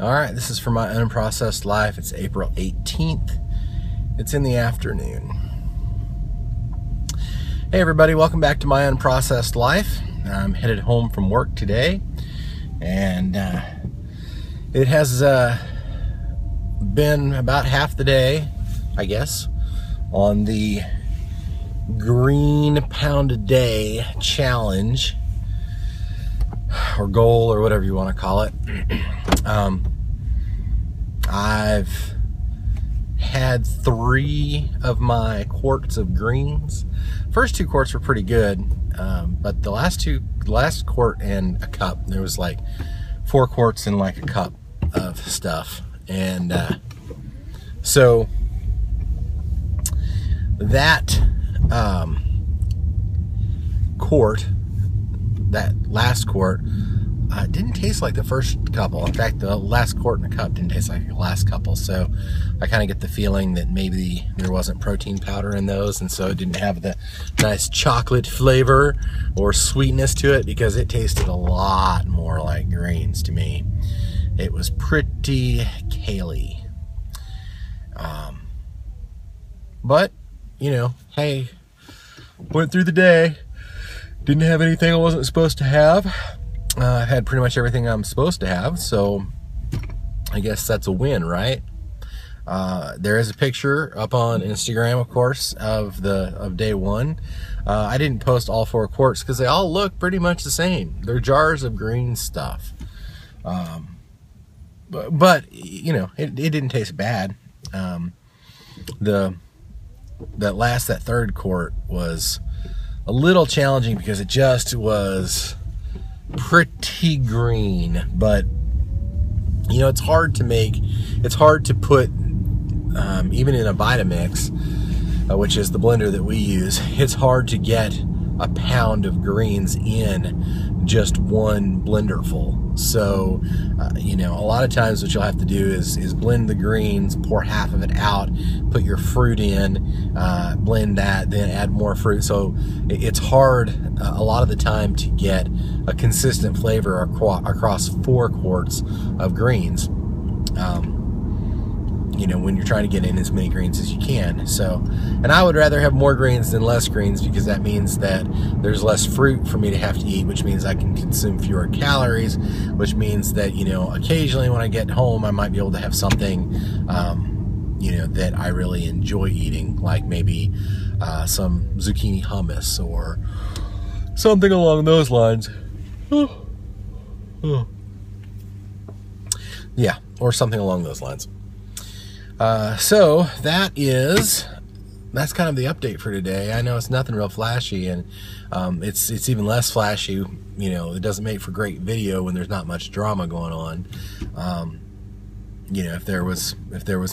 All right, this is for my Unprocessed life. It's April 18th. It's in the afternoon. Hey everybody, welcome back to my Unprocessed life. I'm headed home from work today, and it has been about half the day, I guess, on the green pound a day challenge or goal or whatever you want to call it. I've had 3 of my quarts of greens. First 2 quarts were pretty good, but the last quart and a cup, there was like 4 quarts and like a cup of stuff. And so that quart, that last quart, didn't taste like the first couple. In fact, the last quart in a cup didn't taste like the last couple. So I kind of get the feeling that maybe there wasn't protein powder in those, and so it didn't have the nice chocolate flavor or sweetness to it, because it tasted a lot more like greens to me. It was pretty kale-y. But, you know, hey, went through the day, didn't have anything I wasn't supposed to have. I had pretty much everything I'm supposed to have, so I guess that's a win, right? There is a picture up on Instagram, of course, of day 1. I didn't post all 4 quarts because they all look pretty much the same. They're jars of green stuff. But you know, it didn't taste bad. That third quart was a little challenging because it just was pretty green. But you know, it's hard to put, even in a Vitamix, which is the blender that we use, it's hard to get a pound of greens in just one blender full. So you know, a lot of times what you'll have to do is blend the greens, pour half of it out, put your fruit in, blend that, then add more fruit. So it's hard a lot of the time to get a consistent flavor across 4 quarts of greens, you know, when you're trying to get in as many greens as you can. So, and I would rather have more greens than less greens, because that means that there's less fruit for me to have to eat, which means I can consume fewer calories, which means that, you know, occasionally when I get home, I might be able to have something, you know, that I really enjoy eating, like maybe some zucchini hummus or something along those lines. Yeah, or something along those lines. So that's kind of the update for today. I know it's nothing real flashy, and it's even less flashy. You know, it doesn't make for great video when there's not much drama going on. You know, if there was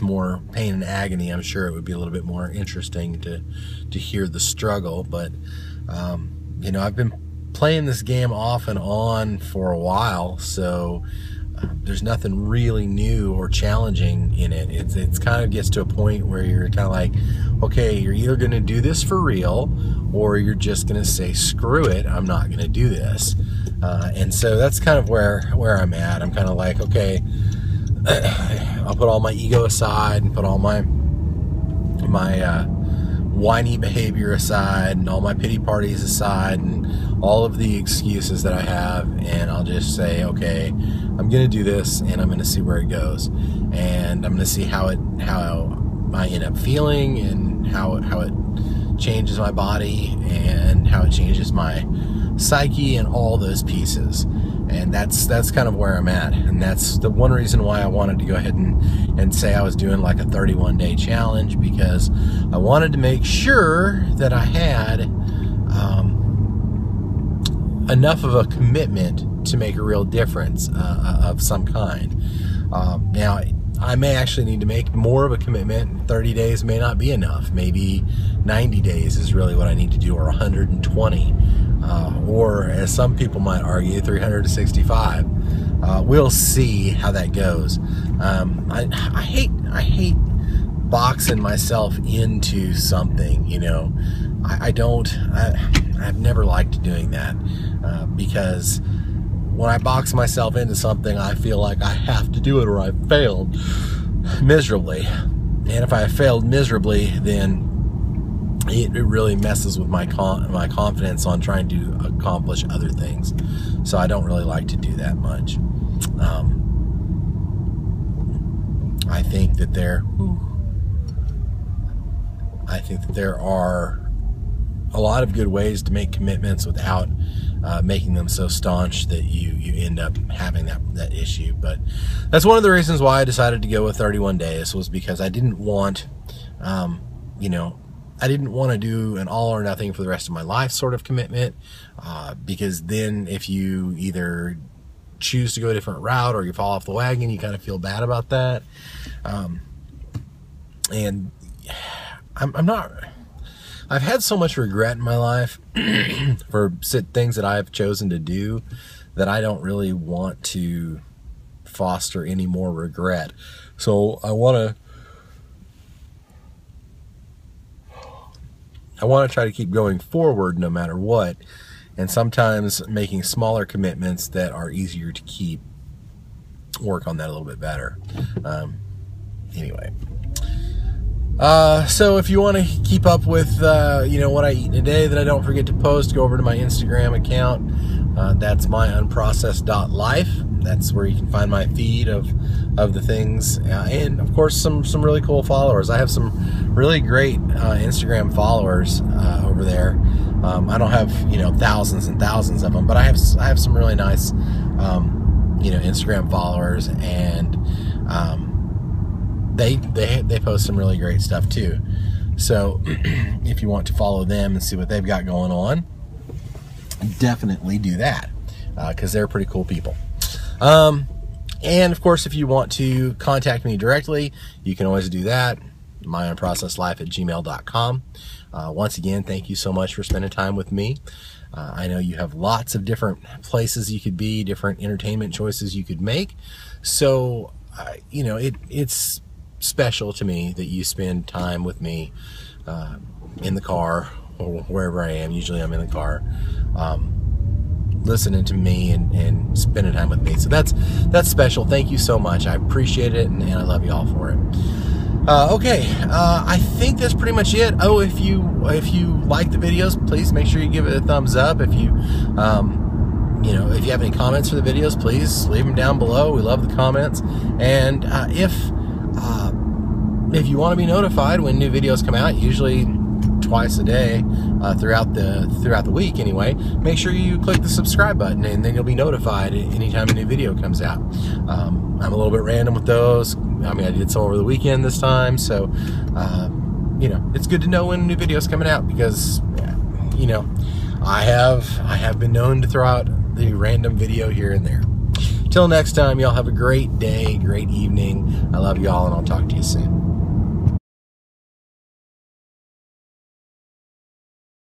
more pain and agony, I'm sure it would be a little bit more interesting to hear the struggle. But you know, I've been playing this game off and on for a while, so there's nothing really new or challenging in it. It's kind of gets to a point where you're kind of like, okay, you're either going to do this for real, or you're just going to say, screw it, I'm not going to do this. And so that's kind of where I'm at. I'm kind of like, okay, I'll put all my ego aside and put all my whiny behavior aside and all my pity parties aside and all of the excuses that I have, and I'll just say, okay, I'm gonna do this, and I'm gonna see where it goes, and I'm gonna see how I end up feeling, and how it changes my body, and how it changes my psyche, and all those pieces. And that's kind of where I'm at, and that's the one reason why I wanted to go ahead and say I was doing like a 31-day challenge, because I wanted to make sure that I had enough of a commitment to make a real difference of some kind. Now, I may actually need to make more of a commitment. 30 days may not be enough. Maybe 90 days is really what I need to do, or 120. Or, as some people might argue, 365. We'll see how that goes. I hate boxing myself into something, you know. I've never liked doing that, because when I box myself into something, I feel like I have to do it or I failed miserably. And if I failed miserably, then it really messes with my confidence on trying to accomplish other things. So I don't really like to do that much. I think that there are a lot of good ways to make commitments without making them so staunch that you end up having that issue. But that's one of the reasons why I decided to go with 31 days, was because I didn't want, I didn't want to do an all or nothing for the rest of my life sort of commitment, because then if you either choose to go a different route or you fall off the wagon, you kind of feel bad about that. And I've had so much regret in my life for things that I've chosen to do that I don't really want to foster any more regret. So I want to try to keep going forward no matter what, and sometimes making smaller commitments that are easier to keep work on that a little bit better. Anyway. So if you want to keep up with, what I eat in a day that I don't forget to post, go over to my Instagram account. That's my unprocessed.life. That's where you can find my feed of the things. And of course, some really cool followers. I have some really great, Instagram followers, over there. I don't have, thousands and thousands of them, but I have some really nice, Instagram followers, and, they post some really great stuff too. So if you want to follow them and see what they've got going on, definitely do that, because they're pretty cool people. And of course, if you want to contact me directly, you can always do that. myunprocessedlife@gmail.com. Once again, thank you so much for spending time with me. I know you have lots of different places you could be, different entertainment choices you could make. So, it's special to me that you spend time with me in the car or wherever I am. Usually I'm in the car, listening to me and spending time with me. So that's special. Thank you so much. I appreciate it, and I love you all for it. Okay, I think that's pretty much it. Oh, if you like the videos, please make sure you give it a thumbs up. If you if you have any comments for the videos, please leave them down below. We love the comments. And if you want to be notified when new videos come out, usually twice a day, throughout the week anyway, make sure you click the subscribe button, and then you'll be notified anytime a new video comes out. I'm a little bit random with those. I mean, I did some over the weekend this time, so it's good to know when a new video is coming out, because I have been known to throw out the random video here and there. Till next time, y'all have a great day, great evening. I love y'all, and I'll talk to you soon.